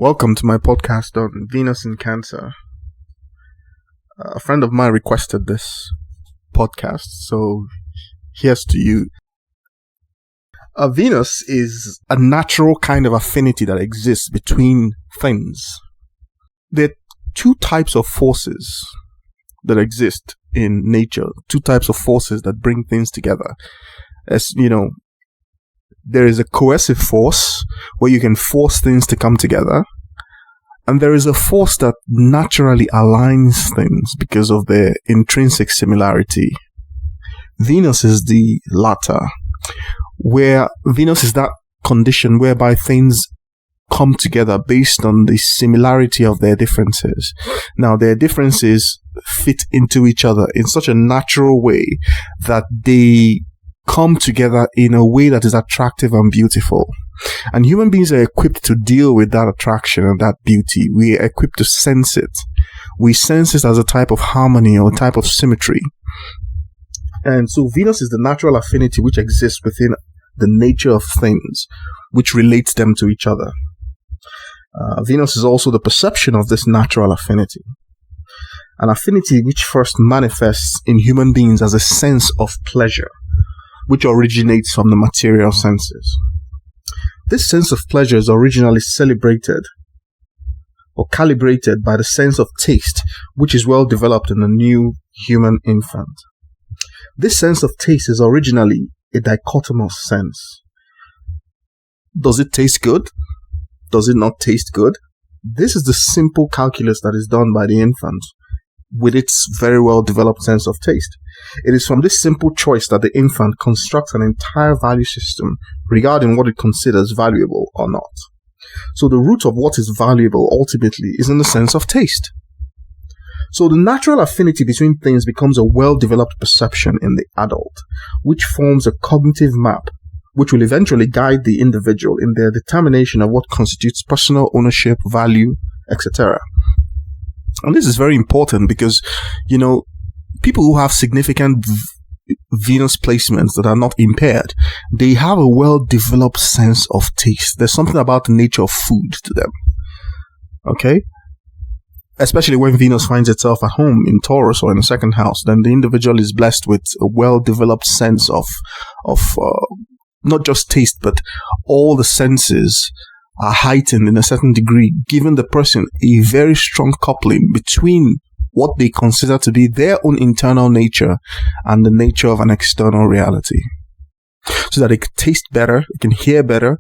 Welcome to my podcast on Venus in Cancer. A friend of mine requested this podcast, so here's to you. Venus is a natural kind of affinity that exists between things. There are two types of forces that exist in nature, two types of forces that bring things together. As you know, there is a coercive force where you can force things to come together. And there is a force that naturally aligns things because of their intrinsic similarity. Venus is the latter, where Venus is that condition whereby things come together based on the similarity of their differences. Now, their differences fit into each other in such a natural way that they come together in a way that is attractive and beautiful. And human beings are equipped to deal with that attraction and that beauty. We are equipped to sense it. We sense it as a type of harmony or a type of symmetry. And so Venus is the natural affinity which exists within the nature of things, which relates them to each other. Venus is also the perception of this natural affinity. An affinity which first manifests in human beings as a sense of pleasure, which originates from the material senses. This sense of pleasure is originally celebrated or calibrated by the sense of taste, which is well developed in the new human infant. This sense of taste is originally a dichotomous sense. Does it taste good? Does it not taste good? This is the simple calculus that is done by the infant with its very well developed sense of taste. It is from this simple choice that the infant constructs an entire value system regarding what it considers valuable or not. So the root of what is valuable ultimately is in the sense of taste. So the natural affinity between things becomes a well-developed perception in the adult, which forms a cognitive map which will eventually guide the individual in their determination of what constitutes personal ownership, value, etc. And this is very important because, people who have significant Venus placements that are not impaired, they have a well-developed sense of taste. There's something about the nature of food to them. Okay? Especially when Venus finds itself at home in Taurus or in the second house, then the individual is blessed with a well-developed sense of not just taste, but all the senses are heightened in a certain degree, giving the person a very strong coupling between what they consider to be their own internal nature and the nature of an external reality. So that they can taste better, they can hear better,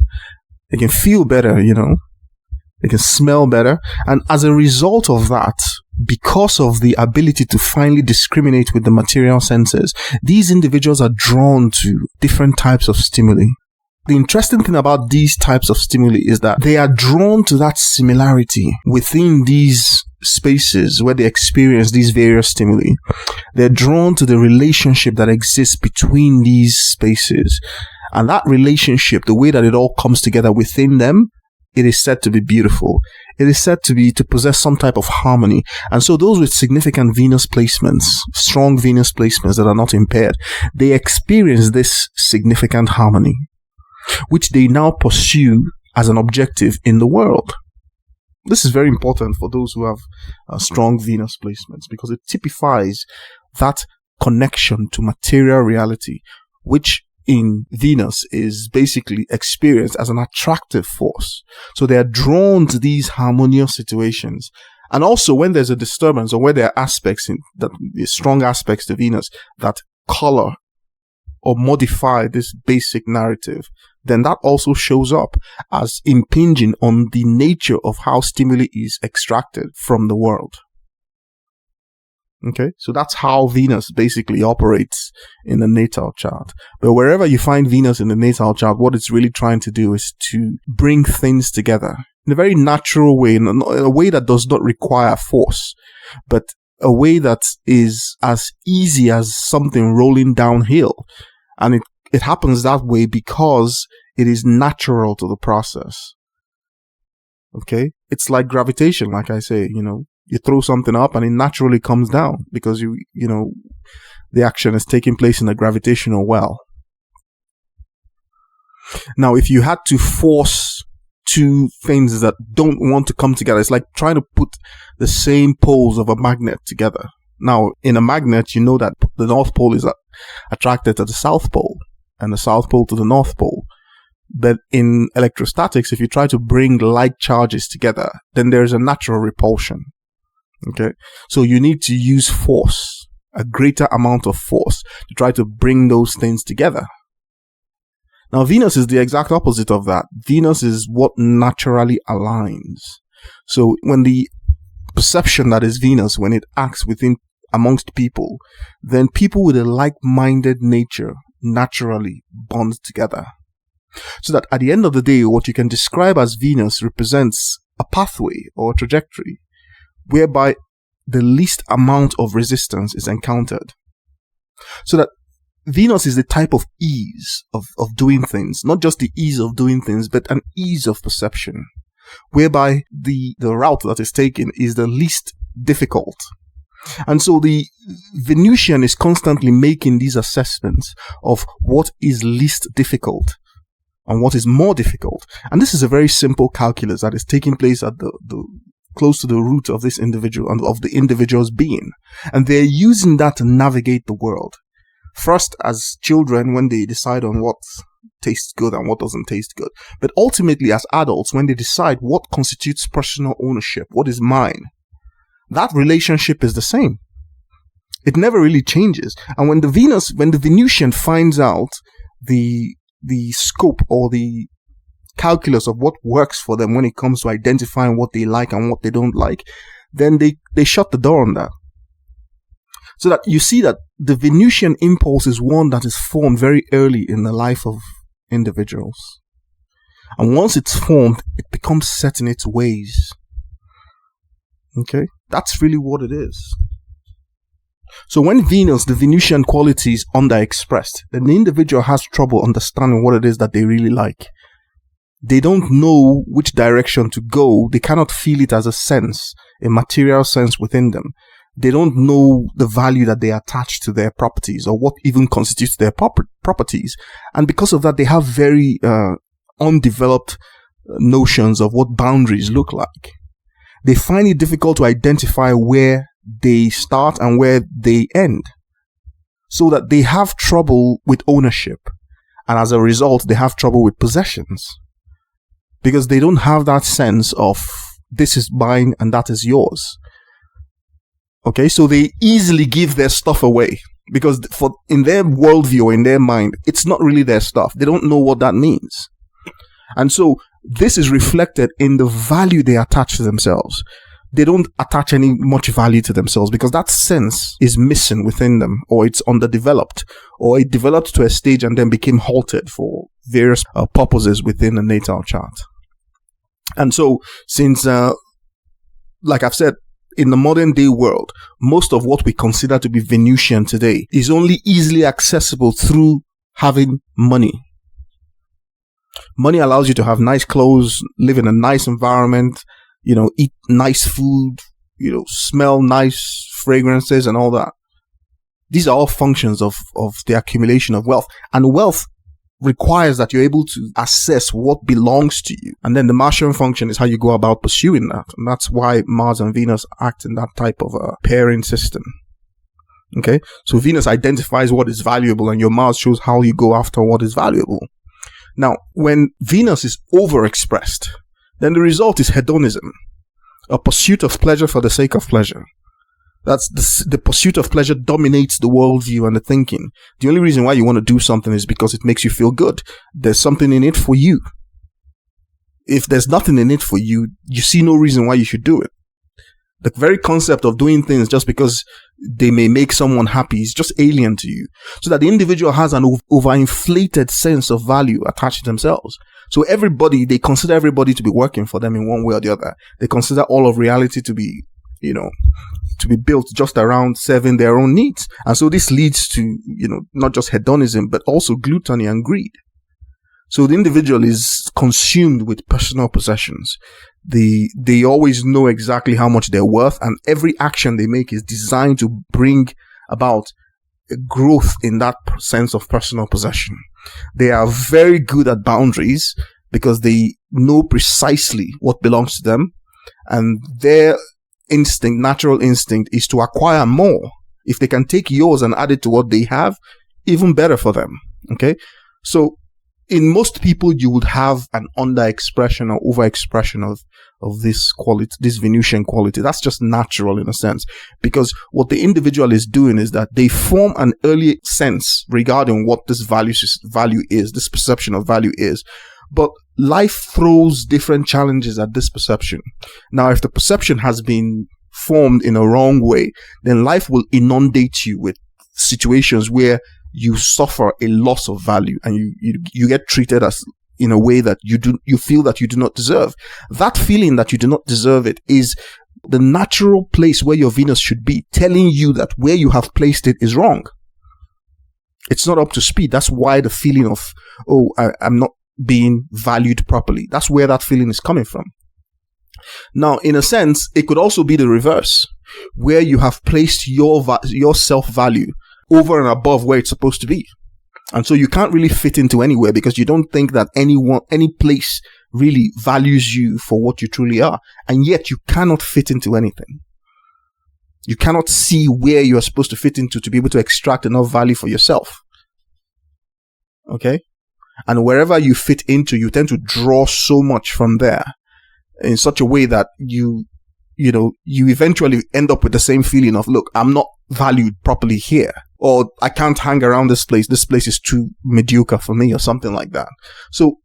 they can feel better, they can smell better. And as a result of that, because of the ability to finally discriminate with the material senses, these individuals are drawn to different types of stimuli. The interesting thing about these types of stimuli is that they are drawn to that similarity within these spaces where they experience these various stimuli. They're drawn to the relationship that exists between these spaces. And that relationship, the way that it all comes together within them, it is said to be beautiful. It is said to possess some type of harmony. And so those with significant Venus placements, strong Venus placements that are not impaired, they experience this significant harmony, which they now pursue as an objective in the world. This is very important for those who have strong Venus placements because it typifies that connection to material reality, which in Venus is basically experienced as an attractive force. So they are drawn to these harmonious situations. And also when there's a disturbance or where there are aspects, strong aspects to Venus that color or modify this basic narrative, then that also shows up as impinging on the nature of how stimuli is extracted from the world. Okay, so that's how Venus basically operates in the natal chart. But wherever you find Venus in the natal chart, what it's really trying to do is to bring things together in a very natural way, in a way that does not require force, but a way that is as easy as something rolling downhill. And it happens that way because it is natural to the process. Okay? It's like gravitation, like I say, you throw something up and it naturally comes down because the action is taking place in a gravitational well. Now, if you had to force two things that don't want to come together. It's like trying to put the same poles of a magnet together. Now, in a magnet, you know that the North Pole is attracted to the South Pole and the South Pole to the North Pole. But in electrostatics, if you try to bring like charges together, then there's a natural repulsion. Okay? So you need to use force, a greater amount of force, to try to bring those things together. Now, Venus is the exact opposite of that. Venus is what naturally aligns. So when the perception that is Venus, when it acts amongst people, then people with a like-minded nature naturally bond together. So that at the end of the day, what you can describe as Venus represents a pathway or a trajectory whereby the least amount of resistance is encountered. So that Venus is the type of ease of doing things, not just the ease of doing things, but an ease of perception, whereby the route that is taken is the least difficult. And so the Venusian is constantly making these assessments of what is least difficult and what is more difficult. And this is a very simple calculus that is taking place at the close to the root of this individual and of the individual's being. And they're using that to navigate the world. First, as children, when they decide on what tastes good and what doesn't taste good. But ultimately, as adults, when they decide what constitutes personal ownership, what is mine, that relationship is the same. It never really changes. And when the Venusian finds out the scope or the calculus of what works for them when it comes to identifying what they like and what they don't like, then they shut the door on that. So that you see that the Venusian impulse is one that is formed very early in the life of individuals. And once it's formed, it becomes set in its ways. Okay? That's really what it is. So when Venus, the Venusian quality, is underexpressed, then the individual has trouble understanding what it is that they really like. They don't know which direction to go. They cannot feel it as a sense, a material sense within them. They don't know the value that they attach to their properties or what even constitutes their properties. And because of that, they have very undeveloped notions of what boundaries look like. They find it difficult to identify where they start and where they end. So that they have trouble with ownership. And as a result, they have trouble with possessions. Because they don't have that sense of this is mine and that is yours. Okay, so they easily give their stuff away because in their worldview or in their mind, it's not really their stuff. They don't know what that means. And so this is reflected in the value they attach to themselves. They don't attach any much value to themselves because that sense is missing within them, or it's underdeveloped, or it developed to a stage and then became halted for various purposes within the natal chart. And so since, like I've said, in the modern day world, most of what we consider to be Venusian today is only easily accessible through having money. Money allows you to have nice clothes, live in a nice environment, eat nice food, smell nice fragrances and all that. These are all functions of the accumulation of wealth. And wealth requires that you're able to assess what belongs to you. And then the Martian function is how you go about pursuing that. And that's why Mars and Venus act in that type of a pairing system. Okay? So Venus identifies what is valuable and your Mars shows how you go after what is valuable. Now, when Venus is overexpressed, then the result is hedonism, a pursuit of pleasure for the sake of pleasure. That's the pursuit of pleasure dominates the worldview and the thinking. The only reason why you want to do something is because it makes you feel good. There's something in it for you. If there's nothing in it for you, you see no reason why you should do it. The very concept of doing things just because they may make someone happy is just alien to you. So that the individual has an overinflated sense of value attached to themselves. So they consider everybody to be working for them in one way or the other. They consider all of reality to be, to be built just around serving their own needs. And so this leads to, not just hedonism, but also gluttony and greed. So the individual is consumed with personal possessions. They always know exactly how much they're worth, and every action they make is designed to bring about a growth in that sense of personal possession. They are very good at boundaries. because they know precisely what belongs to them, and their instinct, natural instinct, is to acquire more. If they can take yours and add it to what they have, even better for them. Okay? So in most people, you would have an under-expression or over-expression of this quality, this Venusian quality. That's just natural in a sense, because what the individual is doing is that they form an early sense regarding what this value is, this perception of value is. But life throws different challenges at this perception. Now, if the perception has been formed in a wrong way, then life will inundate you with situations where you suffer a loss of value, and you get treated as in a way that you feel that you do not deserve. That feeling that you do not deserve it is the natural place where your Venus should be, telling you that where you have placed it is wrong. It's not up to speed. That's why the feeling of, I'm not being valued properly. That's where that feeling is coming from. Now, in a sense, it could also be the reverse, where you have placed your self-value over and above where it's supposed to be. And so you can't really fit into anywhere because you don't think that any place really values you for what you truly are. And yet you cannot fit into anything. You cannot see where you are supposed to fit into to be able to extract enough value for yourself. Okay? And wherever you fit into, you tend to draw so much from there in such a way that you eventually end up with the same feeling of, look, I'm not valued properly here. Or I can't hang around this place. This place is too mediocre for me, or something like that. So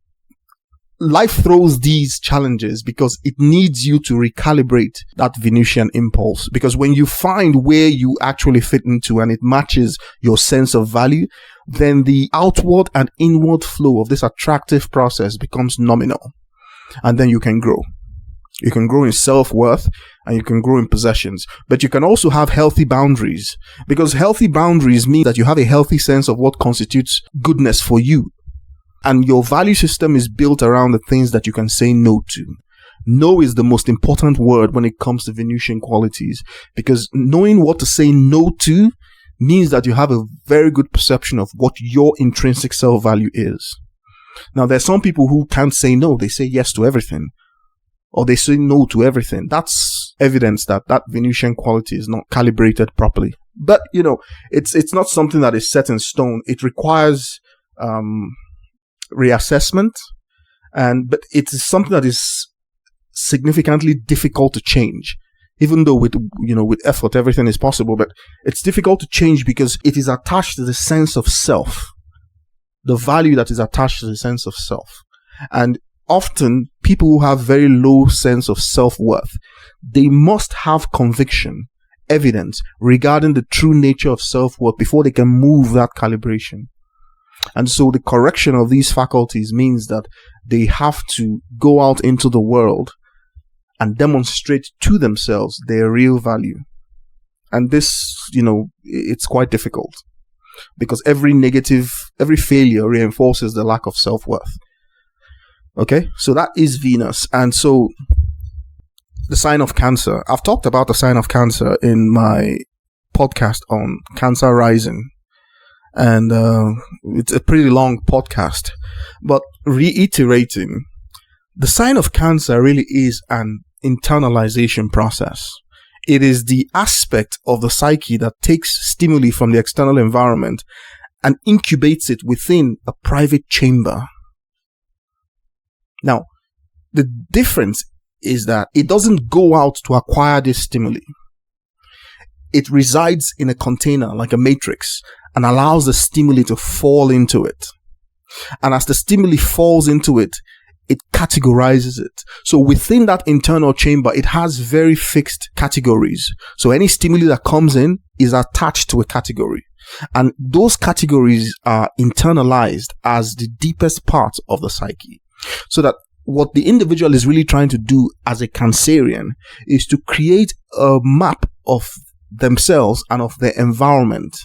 life throws these challenges because it needs you to recalibrate that Venusian impulse. Because when you find where you actually fit into and it matches your sense of value, then the outward and inward flow of this attractive process becomes nominal. And then you can grow. You can grow in self-worth and you can grow in possessions. But you can also have healthy boundaries, because healthy boundaries mean that you have a healthy sense of what constitutes goodness for you. And your value system is built around the things that you can say no to. No is the most important word when it comes to Venusian qualities, because knowing what to say no to means that you have a very good perception of what your intrinsic self-value is. Now, there's some people who can't say no. They say yes to everything, or they say no to everything. That's evidence that that Venusian quality is not calibrated properly. But, it's not something that is set in stone. It requires reassessment, but it is something that is significantly difficult to change. Even though with effort everything is possible, but it's difficult to change because it is attached to the sense of self, the value that is attached to the sense of self. And often people who have very low sense of self-worth, they must have conviction, evidence regarding the true nature of self-worth before they can move that calibration. And so the correction of these faculties means that they have to go out into the world and demonstrate to themselves their real value. And this, it's quite difficult because every failure reinforces the lack of self-worth. Okay, so that is Venus. And so the sign of Cancer. I've talked about the sign of Cancer in my podcast on Cancer Rising. And it's a pretty long podcast. But reiterating, the sign of Cancer really is an internalization process. It is the aspect of the psyche that takes stimuli from the external environment and incubates it within a private chamber. Now, the difference is that it doesn't go out to acquire this stimuli. It resides in a container like a matrix and allows the stimuli to fall into it. And as the stimuli falls into it, it categorizes it. So within that internal chamber, it has very fixed categories. So any stimuli that comes in is attached to a category. And those categories are internalized as the deepest part of the psyche. So that what the individual is really trying to do as a Cancerian is to create a map of themselves and of their environment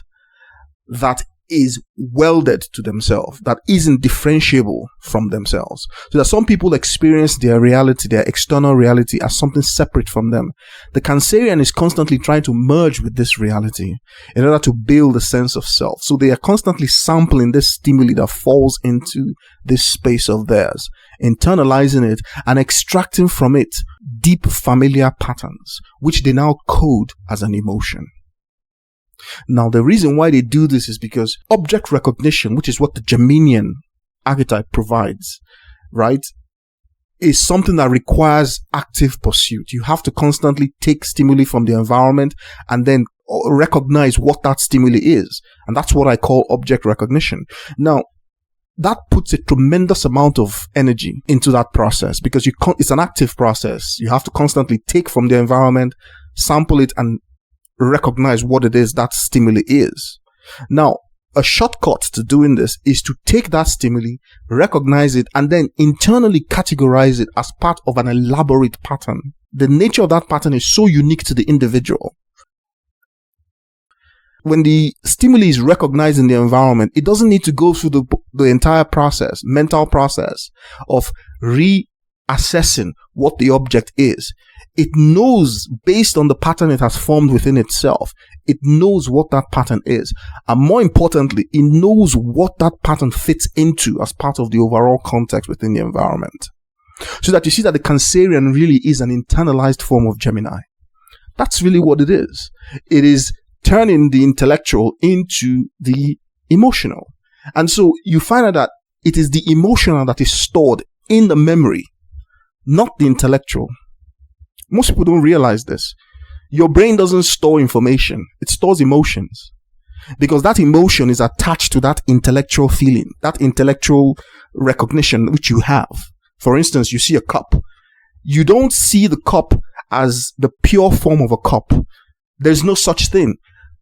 that is welded to themselves, that isn't differentiable from themselves. So that some people experience their reality, their external reality, as something separate from them. The Cancerian is constantly trying to merge with this reality in order to build a sense of self. So they are constantly sampling this stimuli that falls into this space of theirs internalizing it, and extracting from it deep familiar patterns, which they now code as an emotion. Now, the reason why they do this is because object recognition, which is what the Geminian archetype provides, right, is something that requires active pursuit. You have to constantly take stimuli from the environment and then recognize what that stimuli is. And that's what I call object recognition. Now, that puts a tremendous amount of energy into that process because it's an active process. You have to constantly take from the environment, sample it, and recognize what it is that stimuli is. Now, a shortcut to doing this is to take that stimuli, recognize it, and then internally categorize it as part of an elaborate pattern. The nature of that pattern is so unique to the individual. When the stimuli is recognized in the environment, it doesn't need to go through the entire process, mental process of reassessing what the object is. It knows, based on the pattern it has formed within itself, it knows what that pattern is. And more importantly, it knows what that pattern fits into as part of the overall context within the environment. So that you see that the Cancerian really is an internalized form of Gemini. That's really what it is. It is turning the intellectual into the emotional. And so you find out that it is the emotional that is stored in the memory, not the intellectual. Most people don't realize this. Your brain doesn't store information. It stores emotions. Because that emotion is attached to that intellectual feeling, that intellectual recognition which you have. For instance, you see a cup. You don't see the cup as the pure form of a cup. There's no such thing.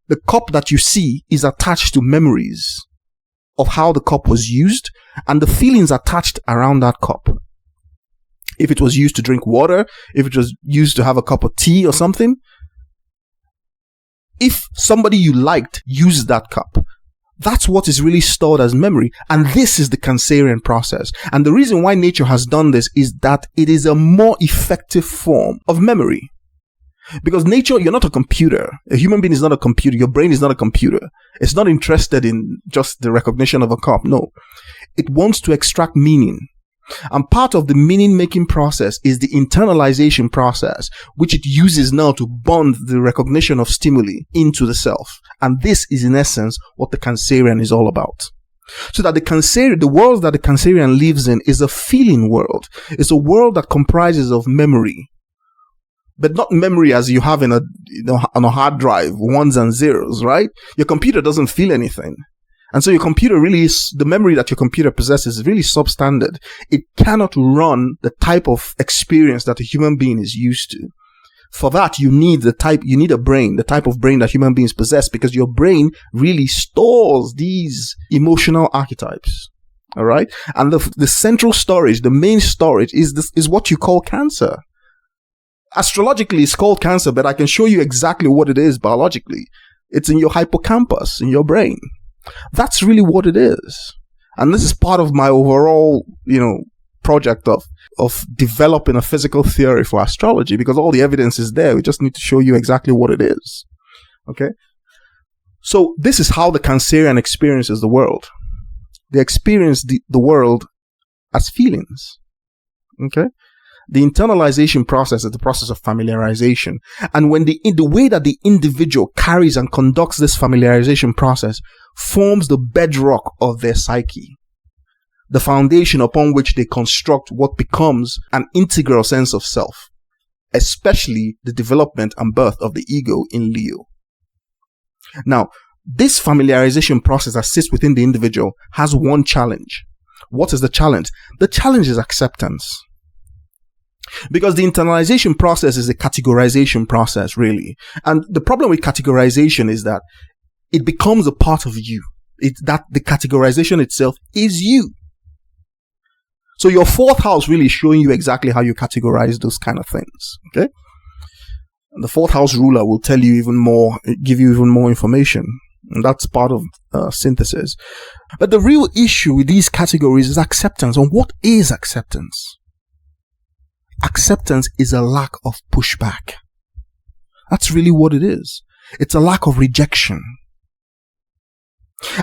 The cup that you see is attached to memories of how the cup was used and the feelings attached around that cup. If it was used to drink water, if it was used to have a cup of tea or something, if somebody you liked used that cup, that's what is really stored as memory. And this is the Cancerian process. And the reason why nature has done this is that it is a more effective form of memory. Because nature, you're not a computer. A human being is not a computer. Your brain is not a computer. It's not interested in just the recognition of a cup. No. It wants to extract meaning. And part of the meaning-making process is the internalization process, which it uses now to bond the recognition of stimuli into the self. And this is, in essence, what the Cancerian is all about. So that the world that the Cancerian lives in is a feeling world. It's a world that comprises of memory. But not memory as you have on a hard drive, ones and zeros, right? Your computer doesn't feel anything. And so your computer really is, the memory that your computer possesses is really substandard. It cannot run the type of experience that a human being is used to. For that, you need a brain, the type of brain that human beings possess, because your brain really stores these emotional archetypes. All right. And the central storage, the main storage is what you call Cancer. Astrologically, it's called Cancer, but I can show you exactly what it is biologically. It's in your hippocampus, in your brain. That's really what it is. And this is part of my overall, project of developing a physical theory for astrology, because all the evidence is there. We just need to show you exactly what it is. Okay? So this is how the Cancerian experiences the world. They experience the world as feelings. Okay? The internalization process is the process of familiarization. And when the way that the individual carries and conducts this familiarization process forms the bedrock of their psyche, the foundation upon which they construct what becomes an integral sense of self, especially the development and birth of the ego in Leo. Now, this familiarization process that sits within the individual has one challenge. What is the challenge? The challenge is acceptance. Because the internalization process is a categorization process, really. And the problem with categorization is that it becomes a part of you. That the categorization itself is you. So your fourth house really is showing you exactly how you categorize those kind of things. Okay? And the fourth house ruler will tell you even more, give you even more information. And that's part of synthesis. But the real issue with these categories is acceptance. And what is acceptance? Acceptance is a lack of pushback. That's really what it is. It's a lack of rejection.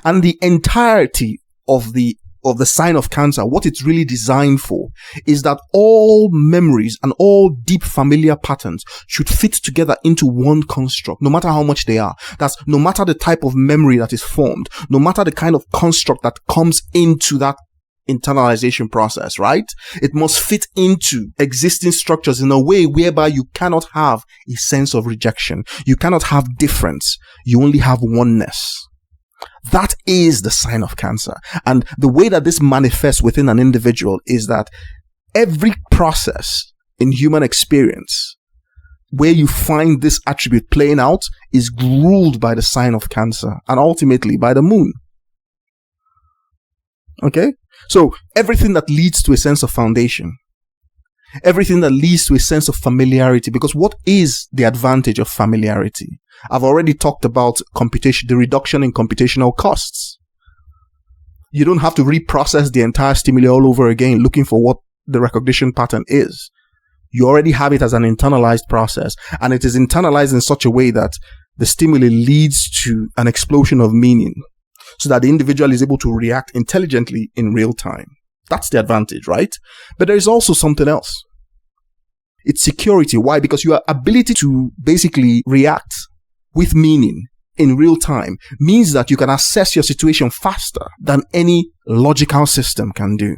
And the entirety of the of the sign of Cancer, what it's really designed for, is that all memories and all deep familiar patterns should fit together into one construct, no matter how much they are. That's no matter the type of memory that is formed, no matter the kind of construct that comes into that internalization process, right? It must fit into existing structures in a way whereby you cannot have a sense of rejection. You cannot have difference. You only have oneness. That is the sign of Cancer. And the way that this manifests within an individual is that every process in human experience where you find this attribute playing out is ruled by the sign of Cancer and ultimately by the moon. Okay? So everything that leads to a sense of foundation, everything that leads to a sense of familiarity, because what is the advantage of familiarity? I've already talked about computation, the reduction in computational costs. You don't have to reprocess the entire stimuli all over again looking for what the recognition pattern is. You already have it as an internalized process, and it is internalized in such a way that the stimuli leads to an explosion of meaning so that the individual is able to react intelligently in real time. That's the advantage, right? But there is also something else. It's security. Why? Because your ability to basically react with meaning in real time means that you can assess your situation faster than any logical system can do.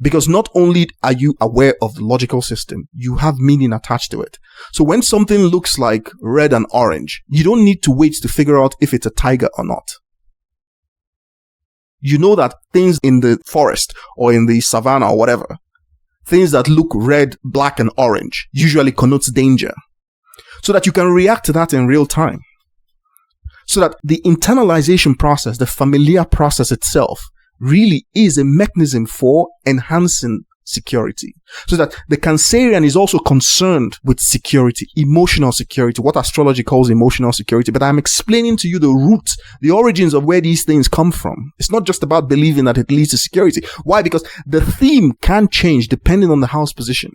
Because not only are you aware of the logical system, you have meaning attached to it. So when something looks like red and orange, you don't need to wait to figure out if it's a tiger or not. You know that things in the forest or in the savannah or whatever, things that look red, black, and orange usually connotes danger. So that you can react to that in real time. So that the internalization process, the familiar process itself, really is a mechanism for enhancing security. So that the Cancerian is also concerned with security, emotional security, what astrology calls emotional security. But I'm explaining to you the roots, the origins of where these things come from. It's not just about believing that it leads to security. Why? Because the theme can change depending on the house position.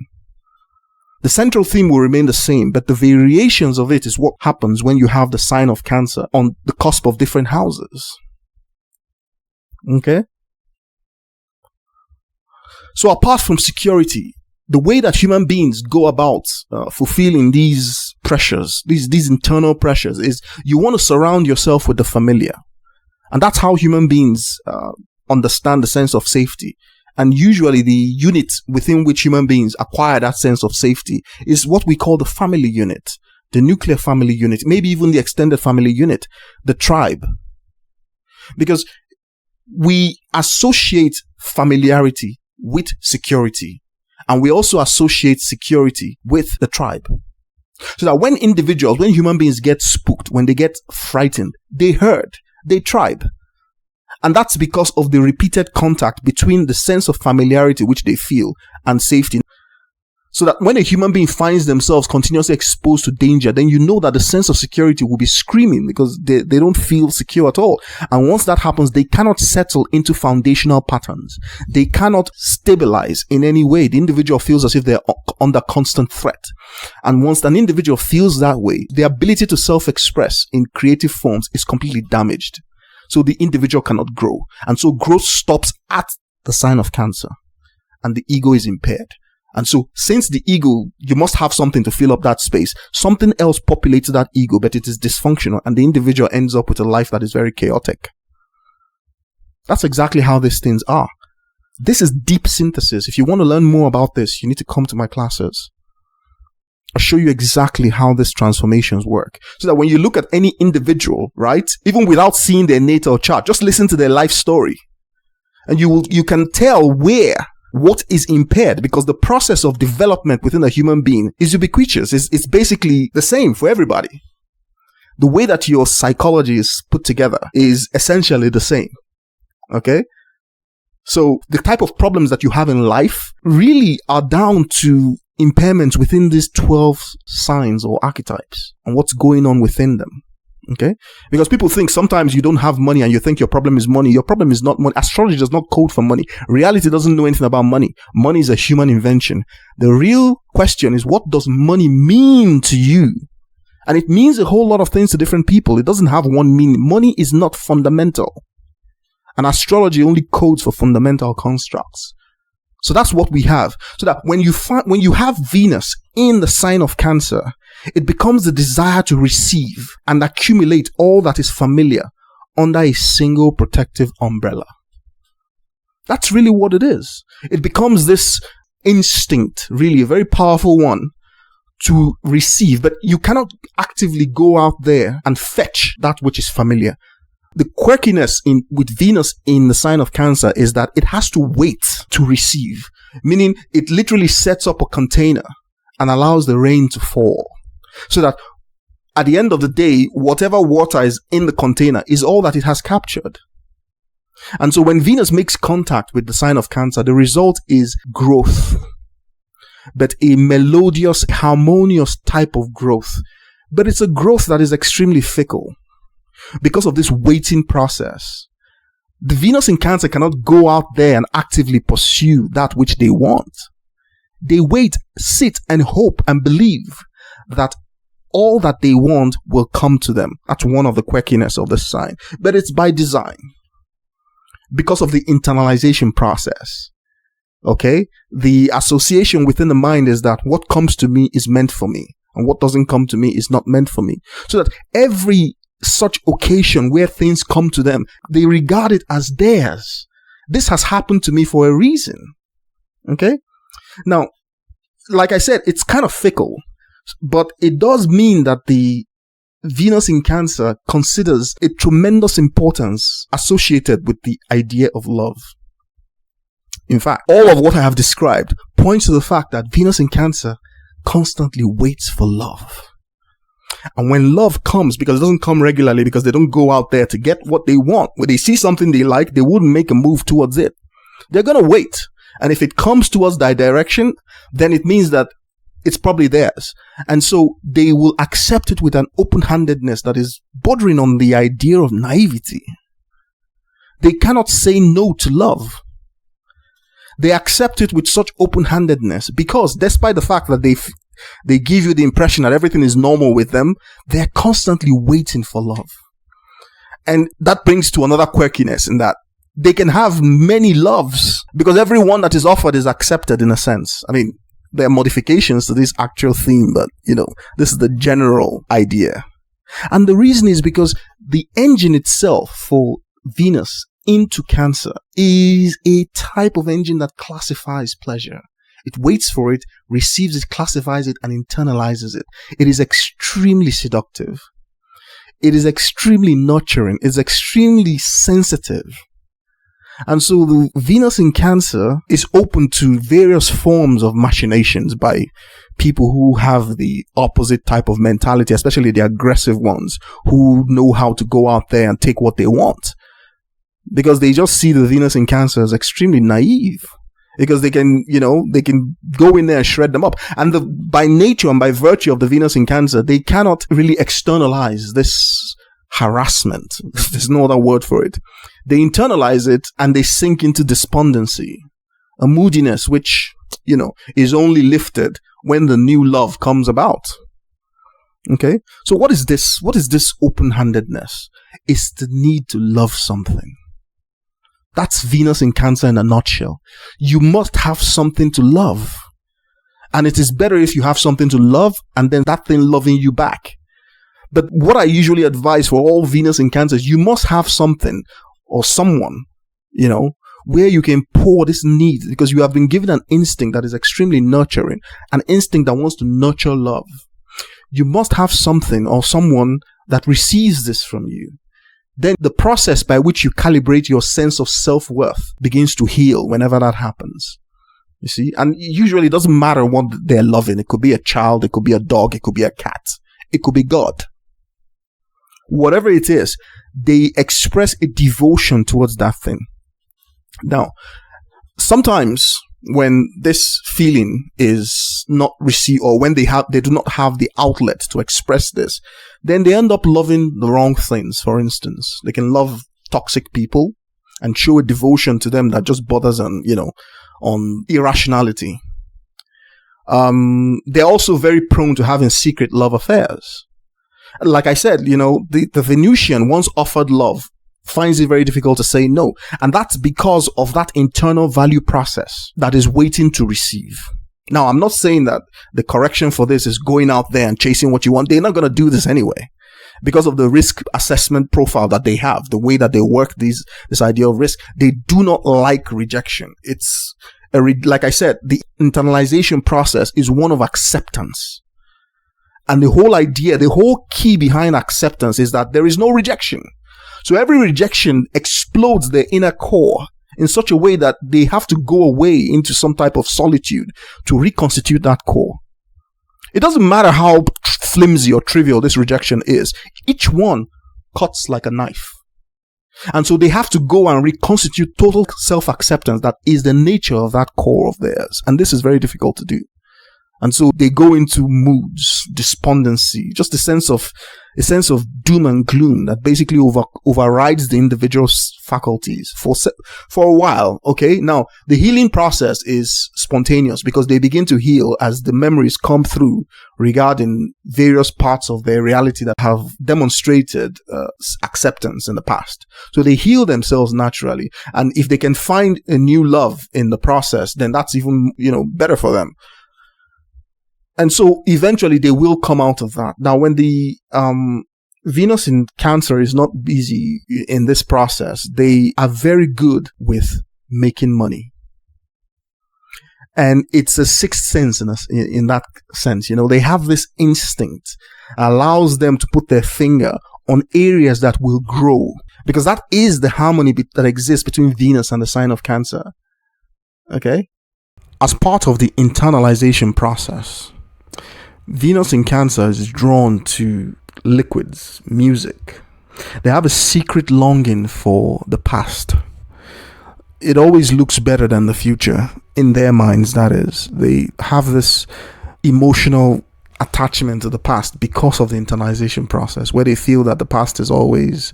The central theme will remain the same, but the variations of it is what happens when you have the sign of Cancer on the cusp of different houses. Okay? So apart from security, the way that human beings go about fulfilling these pressures, these internal pressures, is you want to surround yourself with the familiar. And that's how human beings understand the sense of safety. And usually the unit within which human beings acquire that sense of safety is what we call the family unit, the nuclear family unit, maybe even the extended family unit, the tribe. Because we associate familiarity with security, and we also associate security with the tribe. So that when human beings get spooked, when they get frightened, they herd, they tribe. And that's because of the repeated contact between the sense of familiarity which they feel and safety. So that when a human being finds themselves continuously exposed to danger, then you know that the sense of security will be screaming because they don't feel secure at all. And once that happens, they cannot settle into foundational patterns. They cannot stabilize in any way. The individual feels as if they're under constant threat. And once an individual feels that way, the ability to self-express in creative forms is completely damaged. So the individual cannot grow. And so growth stops at the sign of Cancer. And the ego is impaired. And so since the ego, you must have something to fill up that space. Something else populates that ego, but it is dysfunctional. And the individual ends up with a life that is very chaotic. That's exactly how these things are. This is deep synthesis. If you want to learn more about this, you need to come to my classes. I'll show you exactly how these transformations work. So that when you look at any individual, right, even without seeing their natal chart, just listen to their life story. And you can tell what is impaired, because the process of development within a human being is ubiquitous. It's basically the same for everybody. The way that your psychology is put together is essentially the same. Okay? So the type of problems that you have in life really are down to impairments within these 12 signs or archetypes and what's going on within them. Okay? Because people think sometimes you don't have money and you think your problem is money. Your problem is not money. Astrology does not code for money. Reality doesn't know anything about money. Money is a human invention. The real question is, what does money mean to you? And it means a whole lot of things to different people. It doesn't have one meaning. Money is not fundamental. And astrology only codes for fundamental constructs. So that's what we have. So that when you have Venus in the sign of Cancer, it becomes the desire to receive and accumulate all that is familiar under a single protective umbrella. That's really what it is. It becomes this instinct, really a very powerful one, to receive, but you cannot actively go out there and fetch that which is familiar. The quirkiness with Venus in the sign of Cancer is that it has to wait to receive, meaning it literally sets up a container and allows the rain to fall, so that at the end of the day, whatever water is in the container is all that it has captured. And so when Venus makes contact with the sign of Cancer, the result is growth, but a melodious, harmonious type of growth. But it's a growth that is extremely fickle because of this waiting process. The Venus in Cancer cannot go out there and actively pursue that which they want. They wait, sit, and hope and believe that all that they want will come to them. That's one of the quirkiness of the sign. But it's by design, because of the internalization process. Okay? The association within the mind is that what comes to me is meant for me, and what doesn't come to me is not meant for me. So that every such occasion where things come to them, they regard it as theirs. This has happened to me for a reason. Okay? Now, like I said, it's kind of fickle, but it does mean that the Venus in Cancer considers a tremendous importance associated with the idea of love. In fact, all of what I have described points to the fact that Venus in Cancer constantly waits for love. And when love comes, because it doesn't come regularly, because they don't go out there to get what they want, when they see something they like, they wouldn't make a move towards it. They're going to wait. And if it comes towards that direction, then it means that it's probably theirs. And so they will accept it with an open-handedness that is bordering on the idea of naivety. They cannot say no to love. They accept it with such open-handedness because despite the fact that they give you the impression that everything is normal with them, they're constantly waiting for love. And that brings to another quirkiness in that they can have many loves because every one that is offered is accepted in a sense. I mean, there are modifications to this actual theme, but this is the general idea. And the reason is because the engine itself for Venus into Cancer is a type of engine that classifies pleasure. It waits for it, receives it, classifies it, and internalizes it. It is extremely seductive. It is extremely nurturing. It's extremely sensitive. And so the Venus in Cancer is open to various forms of machinations by people who have the opposite type of mentality, especially the aggressive ones who know how to go out there and take what they want. Because they just see the Venus in Cancer as extremely naive. Because they can go in there and shred them up. And by nature and by virtue of the Venus in Cancer, they cannot really externalize this harassment. There's no other word for it. They internalize it and they sink into despondency, a moodiness which, is only lifted when the new love comes about. Okay? So what is this? What is this open-handedness? It's the need to love something. That's Venus in Cancer in a nutshell. You must have something to love. And it is better if you have something to love and then that thing loving you back. But what I usually advise for all Venus in Cancer is you must have something or someone, where you can pour this need, because you have been given an instinct that is extremely nurturing, an instinct that wants to nurture love. You must have something or someone that receives this from you. Then the process by which you calibrate your sense of self-worth begins to heal whenever that happens. You see? And usually it doesn't matter what they're loving. It could be a child, it could be a dog, it could be a cat, it could be God. Whatever it is, they express a devotion towards that thing. Now, sometimes when this feeling is not received, or when they do not have the outlet to express this, then they end up loving the wrong things. For instance, they can love toxic people and show a devotion to them that just borders on irrationality. They're also very prone to having secret love affairs. Like I said, the Venusian once offered love finds it very difficult to say no. And that's because of that internal value process that is waiting to receive. Now, I'm not saying that the correction for this is going out there and chasing what you want. They're not going to do this anyway because of the risk assessment profile that they have, the way that they work this idea of risk. They do not like rejection. It's like I said, the internalization process is one of acceptance. And the whole idea, the whole key behind acceptance is that there is no rejection. So every rejection explodes their inner core in such a way that they have to go away into some type of solitude to reconstitute that core. It doesn't matter how flimsy or trivial this rejection is. Each one cuts like a knife. And so they have to go and reconstitute total self-acceptance that is the nature of that core of theirs. And this is very difficult to do. And so they go into moods, despondency, just a sense of doom and gloom that basically overrides the individual's faculties for a while. Okay. Now the healing process is spontaneous because they begin to heal as the memories come through regarding various parts of their reality that have demonstrated acceptance in the past. So they heal themselves naturally. And if they can find a new love in the process, then that's even, better for them. And so eventually they will come out of that. Now, when the Venus in Cancer is not busy in this process, they are very good with making money. And it's a sixth sense in that sense. They have this instinct, allows them to put their finger on areas that will grow, because that is the harmony that exists between Venus and the sign of Cancer. Okay? As part of the internalization process, Venus in Cancer is drawn to liquids, music. They have a secret longing for the past. It always looks better than the future, in their minds, that is. They have this emotional attachment to the past because of the internalization process, where they feel that the past is always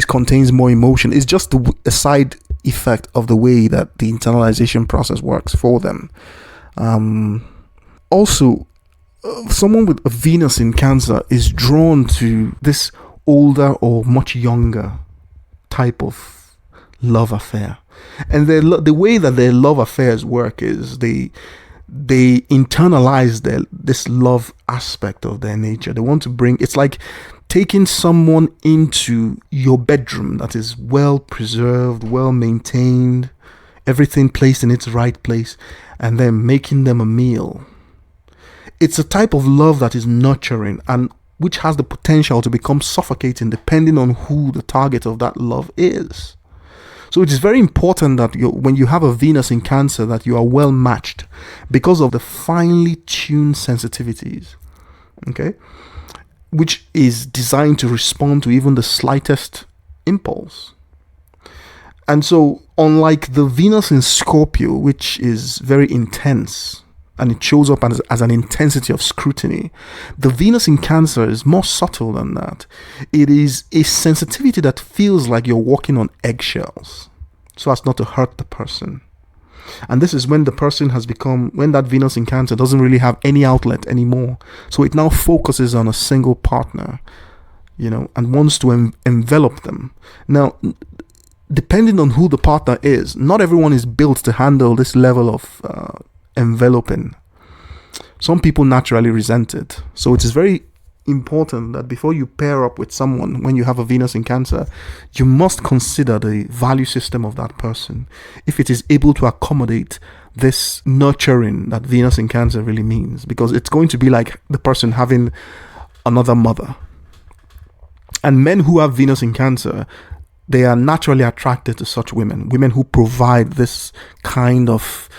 contains more emotion. It's just a side effect of the way that the internalization process works for them. Also, someone with a Venus in Cancer is drawn to this older or much younger type of love affair. And the way that their love affairs work is they internalize this love aspect of their nature. They want to it's like taking someone into your bedroom that is well preserved, well maintained, everything placed in its right place, and then making them a meal. It's a type of love that is nurturing and which has the potential to become suffocating depending on who the target of that love is. So it is very important that when you have a Venus in Cancer, that you are well matched because of the finely tuned sensitivities, okay, which is designed to respond to even the slightest impulse. And so, unlike the Venus in Scorpio, which is very intense, and it shows up as an intensity of scrutiny, the Venus in Cancer is more subtle than that. It is a sensitivity that feels like you're walking on eggshells so as not to hurt the person. And this is when the person when that Venus in Cancer doesn't really have any outlet anymore. So it now focuses on a single partner, and wants to envelop them. Now, depending on who the partner is, not everyone is built to handle this level of enveloping. Some people naturally resent it. So it is very important that before you pair up with someone, when you have a Venus in Cancer, you must consider the value system of that person, if it is able to accommodate this nurturing that Venus in Cancer really means, because it's going to be like the person having another mother. And men who have Venus in Cancer, they are naturally attracted to such women who provide this kind of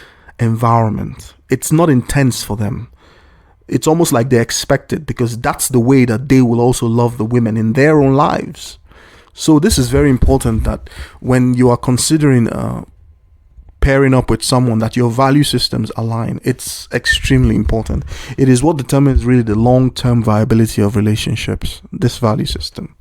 environment. It's not intense for them. It's almost like they expect it, because that's the way that they will also love the women in their own lives. So this is very important, that when you are considering pairing up with someone, that your value systems align. It's extremely important. It is what determines really the long-term viability of relationships, this value system.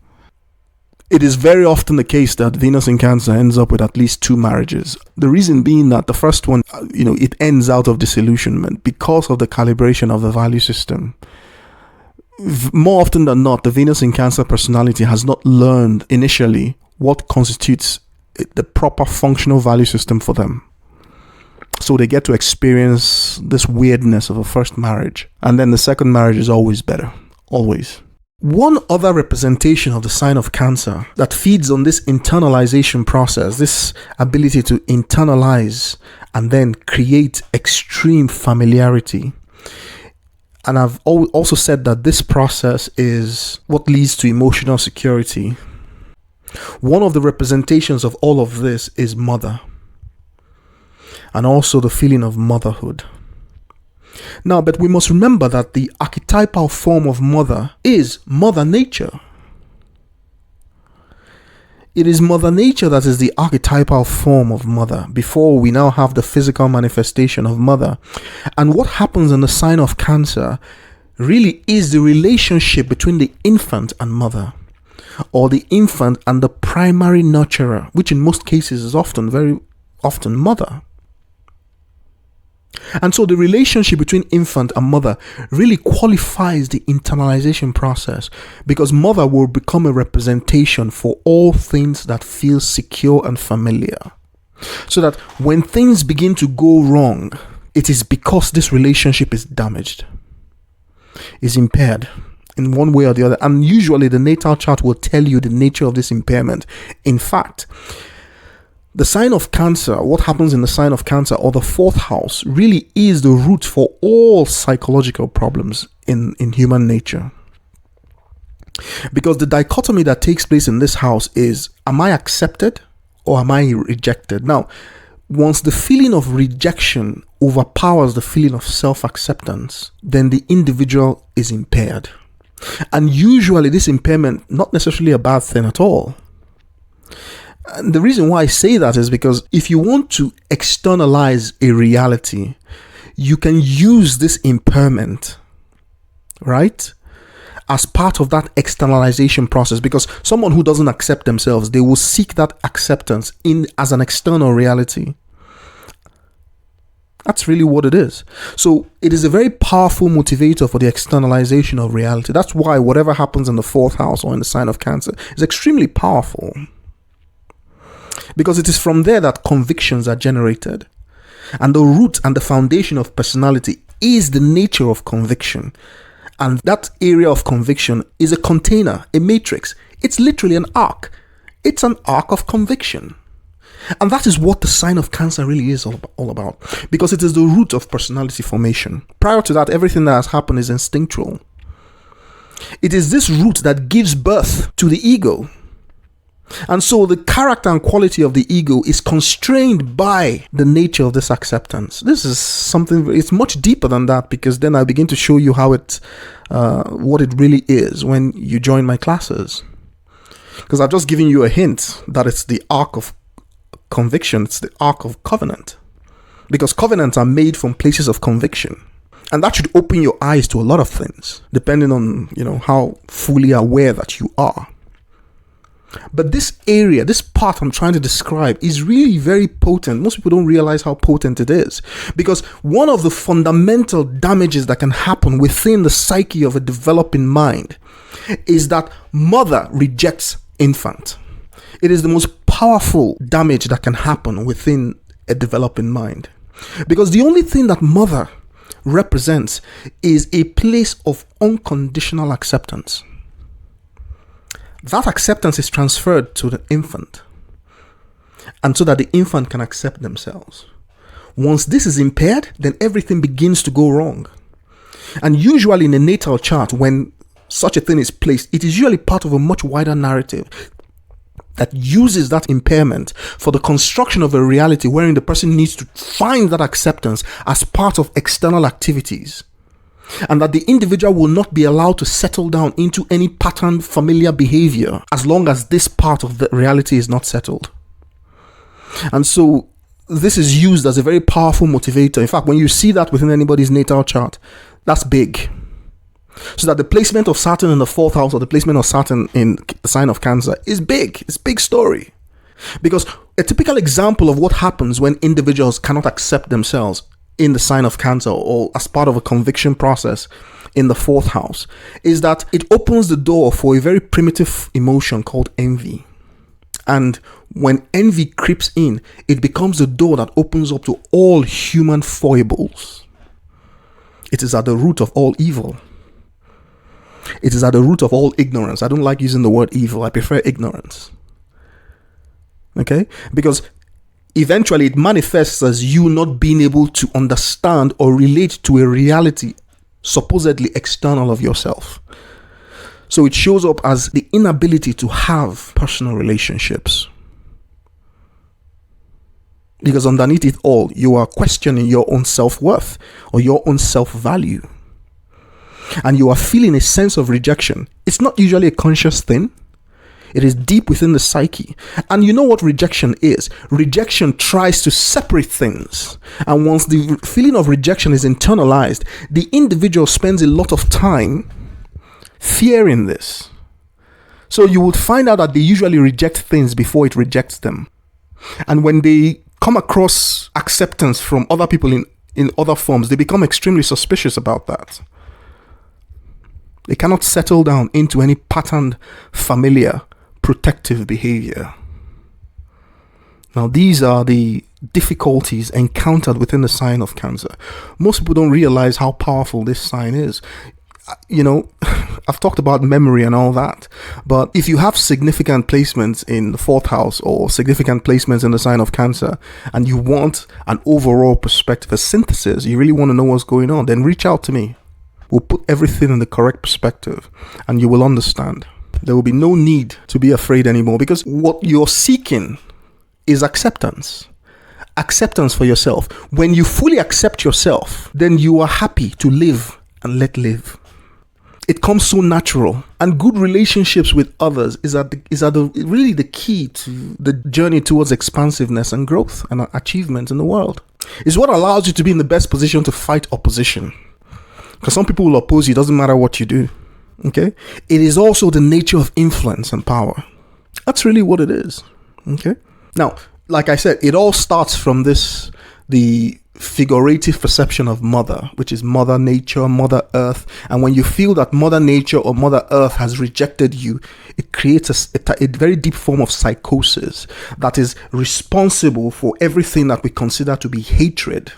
It is very often the case that Venus in Cancer ends up with at least 2 marriages. The reason being that the first one, it ends out of disillusionment because of the calibration of the value system. more often than not, the Venus in Cancer personality has not learned initially what constitutes the proper functional value system for them. So they get to experience this weirdness of a first marriage. And then the second marriage is always better. Always. One other representation of the sign of Cancer that feeds on this internalization process, this ability to internalize and then create extreme familiarity. And I've also said that this process is what leads to emotional security. One of the representations of all of this is mother, and also the feeling of motherhood. Now, but we must remember that the archetypal form of mother is Mother Nature. It is Mother Nature that is the archetypal form of mother before we now have the physical manifestation of mother. And what happens in the sign of Cancer really is the relationship between the infant and mother, or the infant and the primary nurturer, which in most cases is very often mother. And so the relationship between infant and mother really qualifies the internalization process, because mother will become a representation for all things that feel secure and familiar. So that when things begin to go wrong, it is because this relationship is damaged, is impaired in one way or the other. And usually the natal chart will tell you the nature of this impairment. In fact, the sign of Cancer, what happens in the sign of Cancer or the fourth house, really is the root for all psychological problems in human nature. Because the dichotomy that takes place in this house is, am I accepted or am I rejected? Now, once the feeling of rejection overpowers the feeling of self-acceptance, then the individual is impaired. And usually this impairment, not necessarily a bad thing at all. And the reason why I say that is because if you want to externalize a reality, you can use this impairment, right, as part of that externalization process. Because someone who doesn't accept themselves, they will seek that acceptance as an external reality. That's really what it is. So it is a very powerful motivator for the externalization of reality. That's why whatever happens in the fourth house or in the sign of Cancer is extremely powerful. Because it is from there that convictions are generated. And the root and the foundation of personality is the nature of conviction. And that area of conviction is a container, a matrix. It's literally an arc. It's an arc of conviction. And that is what the sign of Cancer really is all about. Because it is the root of personality formation. Prior to that, everything that has happened is instinctual. It is this root that gives birth to the ego. And so the character and quality of the ego is constrained by the nature of this acceptance. This is something, it's much deeper than that, because then I begin to show you how what it really is when you join my classes. Because I've just given you a hint that it's the arc of conviction, it's the arc of covenant. Because covenants are made from places of conviction. And that should open your eyes to a lot of things, depending on, how fully aware that you are. But this area, this part I'm trying to describe is really very potent. Most people don't realize how potent it is. Because one of the fundamental damages that can happen within the psyche of a developing mind is that mother rejects infant. It is the most powerful damage that can happen within a developing mind. Because the only thing that mother represents is a place of unconditional acceptance. That acceptance is transferred to the infant, and so that the infant can accept themselves. Once this is impaired, then everything begins to go wrong. And usually in a natal chart, when such a thing is placed, it is usually part of a much wider narrative that uses that impairment for the construction of a reality wherein the person needs to find that acceptance as part of external activities. And that the individual will not be allowed to settle down into any patterned familiar behavior as long as this part of the reality is not settled. And so this is used as a very powerful motivator. In fact, when you see that within anybody's natal chart, that's big. So that the placement of Saturn in the fourth house or the placement of Saturn in the sign of Cancer is big. It's a big story. Because a typical example of what happens when individuals cannot accept themselves in the sign of Cancer, or as part of a conviction process in the 4th house, is that it opens the door for a very primitive emotion called envy. And when envy creeps in, it becomes the door that opens up to all human foibles. It is at the root of all evil. It is at the root of all ignorance. I don't like using the word evil. I prefer ignorance. Okay? Because eventually it manifests as you not being able to understand or relate to a reality supposedly external of yourself. So it shows up as the inability to have personal relationships. Because underneath it all, you are questioning your own self-worth or your own self-value. And you are feeling a sense of rejection. It's not usually a conscious thing. It is deep within the psyche. And you know what rejection is? Rejection tries to separate things. And once the feeling of rejection is internalized, the individual spends a lot of time fearing this. So you would find out that they usually reject things before it rejects them. And when they come across acceptance from other people in other forms, they become extremely suspicious about that. They cannot settle down into any patterned, familiar, protective behavior. Now, these are the difficulties encountered within the sign of Cancer. Most people don't realize how powerful this sign is. You know, I've talked about memory and all that, but if you have significant placements in the 4th house or significant placements in the sign of Cancer, and you want an overall perspective, a synthesis, you really want to know what's going on, then reach out to me. We'll put everything in the correct perspective and you will understand. There will be no need to be afraid anymore, because what you're seeking is acceptance. Acceptance for yourself. When you fully accept yourself, then you are happy to live and let live. It comes so natural, and good relationships with others is really the key to the journey towards expansiveness and growth and achievement in the world. It's what allows you to be in the best position to fight opposition. Because some people will oppose you, it doesn't matter what you do. Okay? It is also the nature of influence and power. That's really what it is. Okay? Now, like I said, it all starts from the figurative perception of mother, which is Mother Nature, Mother Earth. And when you feel that Mother Nature or Mother Earth has rejected you, it creates a very deep form of psychosis that is responsible for everything that we consider to be hatred.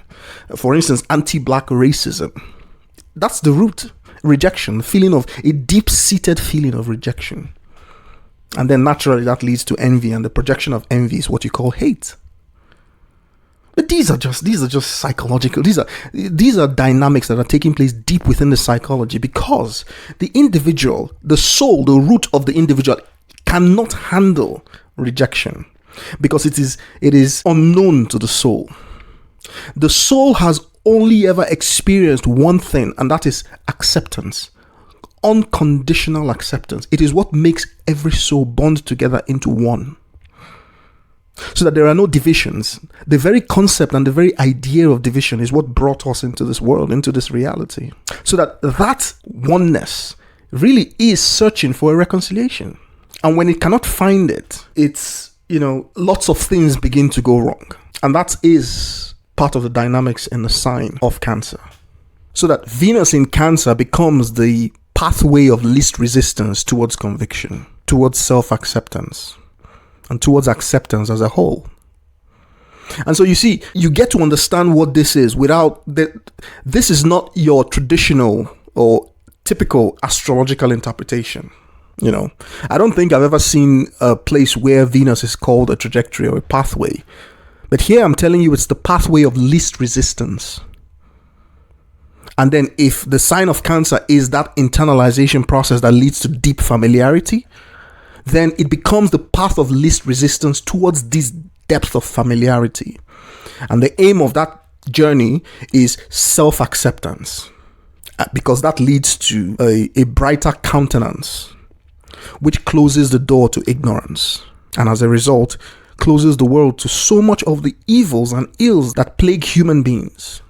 For instance, anti-black racism. That's the root. Rejection, feeling of a deep-seated feeling of rejection. And then naturally that leads to envy, and the projection of envy is what you call hate. But these are just psychological. These are dynamics that are taking place deep within the psychology, because the individual, the soul, the root of the individual cannot handle rejection, because it is unknown to the soul. The soul has only ever experienced one thing, and that is acceptance. Unconditional acceptance. It is what makes every soul bond together into one, so that there are no divisions. The very concept and the very idea of division is what brought us into this world, into this reality. So that oneness really is searching for a reconciliation. And when it cannot find it, lots of things begin to go wrong. And that is part of the dynamics in the sign of Cancer. So that Venus in Cancer becomes the pathway of least resistance towards conviction, towards self-acceptance, and towards acceptance as a whole. And so you see, you get to understand what this is this is not your traditional or typical astrological interpretation. I don't think I've ever seen a place where Venus is called a trajectory or a pathway. But here I'm telling you, it's the pathway of least resistance. And then if the sign of Cancer is that internalization process that leads to deep familiarity, then it becomes the path of least resistance towards this depth of familiarity. And the aim of that journey is self-acceptance, because that leads to a brighter countenance, which closes the door to ignorance. And as a result, closes the world to so much of the evils and ills that plague human beings.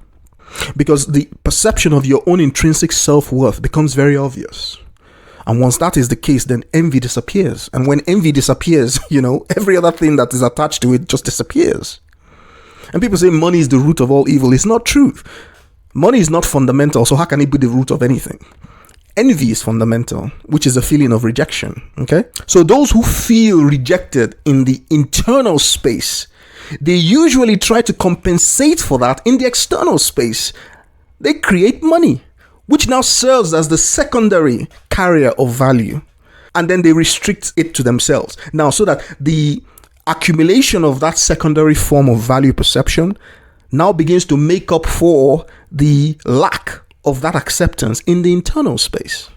Because the perception of your own intrinsic self-worth becomes very obvious. And once that is the case, then envy disappears. And when envy disappears, every other thing that is attached to it just disappears. And people say money is the root of all evil. It's not true. Money is not fundamental, so how can it be the root of anything? Envy is fundamental, which is a feeling of rejection. Okay? So those who feel rejected in the internal space, they usually try to compensate for that in the external space. They create money, which now serves as the secondary carrier of value. And then they restrict it to themselves. Now, so that the accumulation of that secondary form of value perception now begins to make up for the lack of that acceptance in the internal space.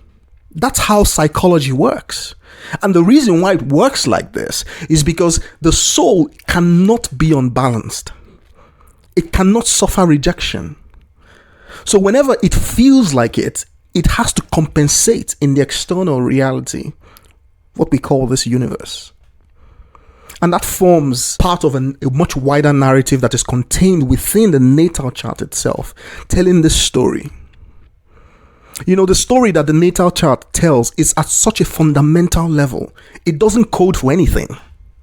That's how psychology works. And the reason why it works like this is because the soul cannot be unbalanced. It cannot suffer rejection. So whenever it feels like it has to compensate in the external reality, what we call this universe. And that forms part of a much wider narrative that is contained within the natal chart itself, telling this story. You know, the story that the natal chart tells is at such a fundamental level. It doesn't code for anything.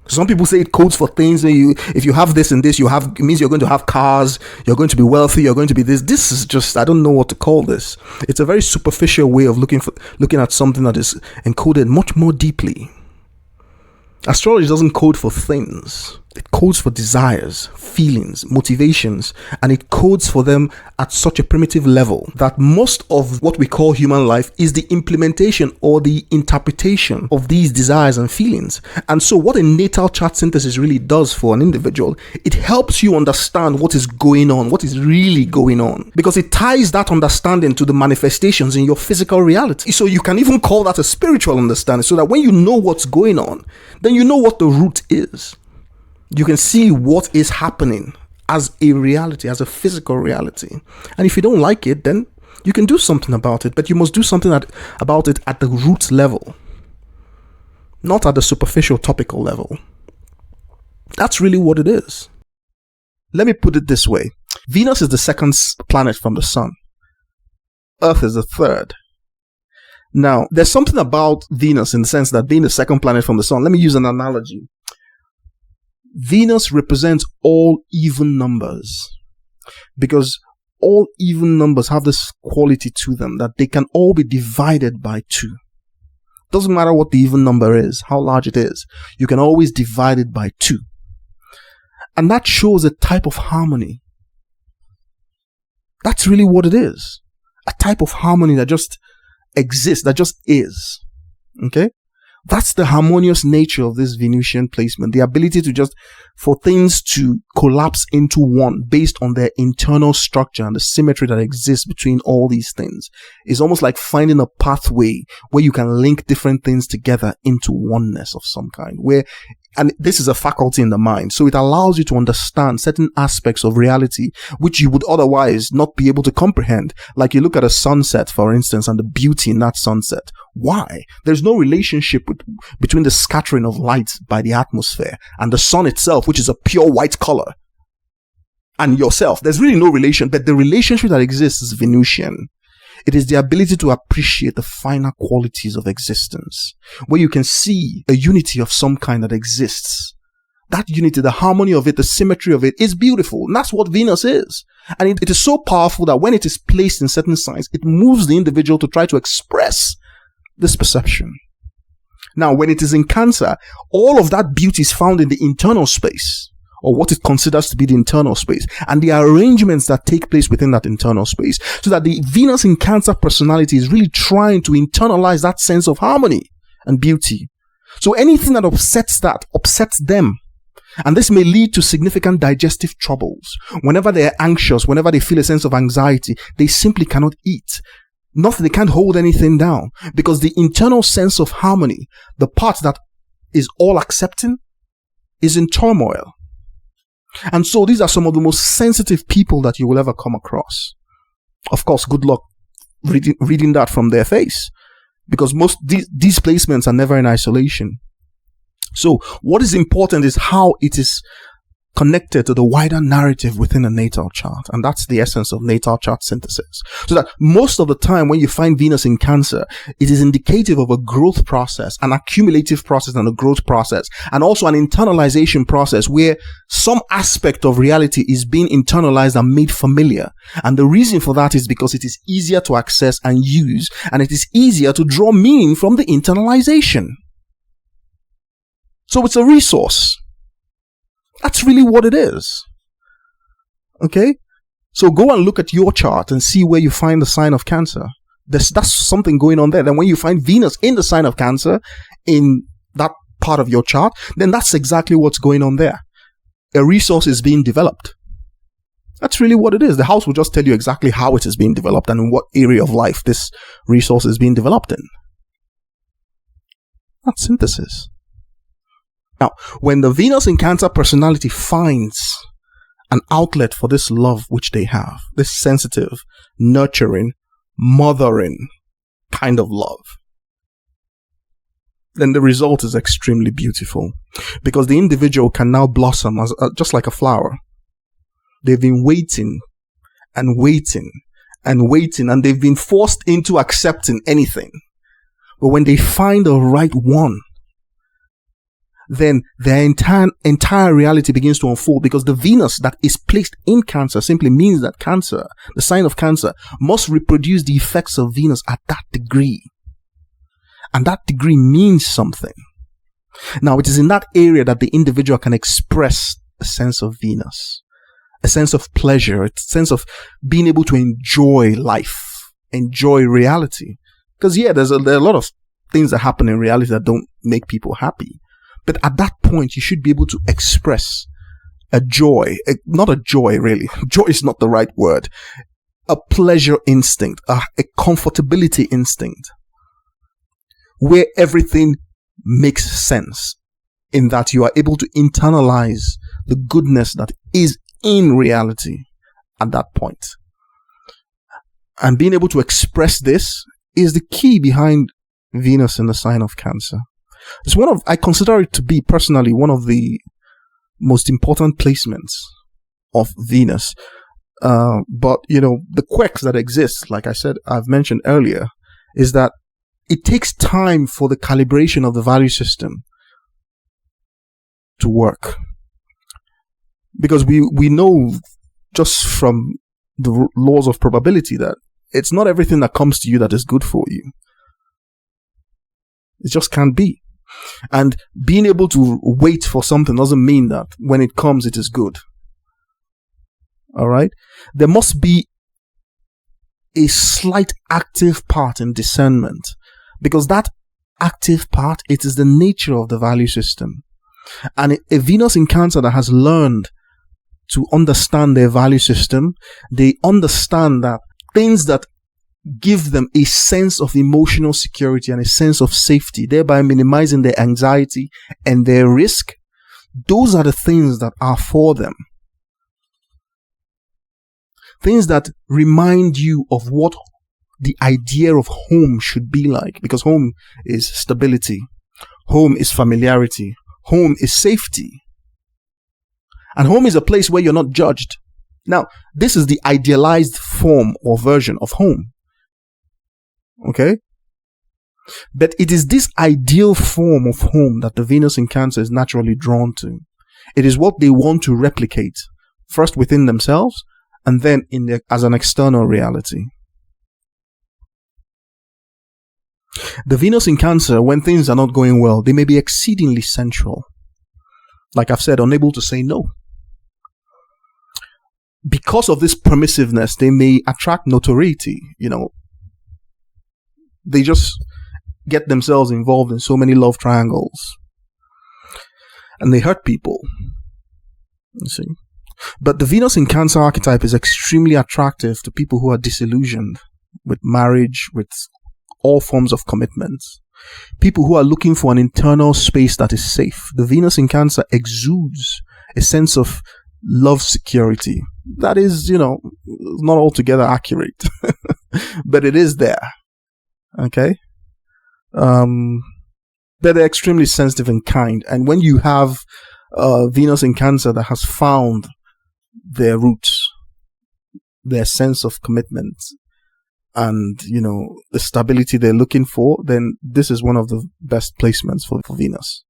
Some people say it codes for things. If you have this and this, it means you're going to have cars, you're going to be wealthy, you're going to be this. This is just, I don't know what to call this. It's a very superficial way of looking at something that is encoded much more deeply. Astrology doesn't code for things. It codes for desires, feelings, motivations, and it codes for them at such a primitive level that most of what we call human life is the implementation or the interpretation of these desires and feelings. And so what a natal chart synthesis really does for an individual, it helps you understand what is going on, what is really going on, because it ties that understanding to the manifestations in your physical reality. So you can even call that a spiritual understanding, so that when you know what's going on, then you know what the root is. You can see what is happening as a reality, as a physical reality. And if you don't like it, then you can do something about it. But you must do something about it at the root level, not at the superficial topical level. That's really what it is. Let me put it this way. Venus is the second planet from the sun. Earth is the third. Now, there's something about Venus in the sense that being the second planet from the sun. Let me use an analogy. Venus represents all even numbers, because all even numbers have this quality to them that they can all be divided by 2. Doesn't matter what the even number is, how large it is, you can always divide it by 2. And that shows a type of harmony. That's really what it is. A type of harmony that just exists, that just is. Okay? That's the harmonious nature of this Venusian placement. The ability to just, for things to collapse into one based on their internal structure and the symmetry that exists between all these things is almost like finding a pathway where you can link different things together into oneness of some kind. And this is a faculty in the mind. So it allows you to understand certain aspects of reality which you would otherwise not be able to comprehend. Like you look at a sunset, for instance, and the beauty in that sunset. Why? There's no relationship between the scattering of light by the atmosphere and the sun itself, which is a pure white color, and yourself. There's really no relation, but the relationship that exists is Venusian. It is the ability to appreciate the finer qualities of existence, where you can see a unity of some kind that exists. That unity, the harmony of it, the symmetry of it is beautiful. And that's what Venus is. And it is so powerful that when it is placed in certain signs, it moves the individual to try to express this perception. Now, when it is in Cancer, all of that beauty is found in the internal space, or what it considers to be the internal space, and the arrangements that take place within that internal space. So that the Venus in Cancer personality is really trying to internalize that sense of harmony and beauty. So anything that upsets them. And this may lead to significant digestive troubles. Whenever they are anxious, whenever they feel a sense of anxiety, they simply cannot eat. They can't hold anything down, because the internal sense of harmony, the part that is all accepting, is in turmoil. And so these are some of the most sensitive people that you will ever come across. Of course, good luck reading that from their face, because most these placements are never in isolation. So what is important is how it is connected to the wider narrative within a natal chart. And that's the essence of natal chart synthesis. So that most of the time when you find Venus in Cancer, it is indicative of a growth process, an accumulative process and a growth process, and also an internalization process where some aspect of reality is being internalized and made familiar. And the reason for that is because it is easier to access and use, and it is easier to draw meaning from the internalization. So it's a resource. That's really what it is. Okay? So go and look at your chart and see where you find the sign of Cancer. That's something going on there. Then when you find Venus in the sign of Cancer in that part of your chart, then that's exactly what's going on there. A resource is being developed. That's really what it is. The house will just tell you exactly how it is being developed and in what area of life this resource is being developed in. That's synthesis. Now, when the Venus in Cancer personality finds an outlet for this love which they have, this sensitive, nurturing, mothering kind of love, then the result is extremely beautiful, because the individual can now blossom as just like a flower. They've been waiting and waiting and waiting, and they've been forced into accepting anything. But when they find the right one, then their entire reality begins to unfold, because the Venus that is placed in Cancer simply means that Cancer, the sign of Cancer, must reproduce the effects of Venus at that degree. And that degree means something. Now, it is in that area that the individual can express a sense of Venus, a sense of pleasure, a sense of being able to enjoy life, enjoy reality. Because, there are a lot of things that happen in reality that don't make people happy. But at that point, you should be able to express a joy, not a joy really, joy is not the right word, a pleasure instinct, a comfortability instinct, where everything makes sense, in that you are able to internalize the goodness that is in reality at that point. And being able to express this is the key behind Venus in the sign of Cancer. It's I consider it to be personally one of the most important placements of Venus. But, the quirks that exist, like I said, I've mentioned earlier, is that it takes time for the calibration of the value system to work. Because we know just from the laws of probability that it's not everything that comes to you that is good for you. It just can't be. And being able to wait for something doesn't mean that when it comes, it is good. All right? There must be a slight active part in discernment, because that active part, it is the nature of the value system. And a Venus in Cancer that has learned to understand their value system, they understand that things that give them a sense of emotional security and a sense of safety, thereby minimizing their anxiety and their risk, those are the things that are for them. Things that remind you of what the idea of home should be like, because home is stability, home is familiarity, home is safety, and home is a place where you're not judged. Now, this is the idealized form or version of home. Okay? But it is this ideal form of home that the Venus in Cancer is naturally drawn to. It is what they want to replicate, first within themselves, and then as an external reality. The Venus in Cancer, when things are not going well, they may be exceedingly sensual. Like I've said, unable to say no. Because of this permissiveness, they may attract notoriety, They just get themselves involved in so many love triangles. And they hurt people. You see. But the Venus in Cancer archetype is extremely attractive to people who are disillusioned with marriage, with all forms of commitments. People who are looking for an internal space that is safe. The Venus in Cancer exudes a sense of love security. That is, not altogether accurate. But it is there. Okay? But they're extremely sensitive and kind. And when you have Venus in Cancer that has found their roots, their sense of commitment, and, the stability they're looking for, then this is one of the best placements for Venus.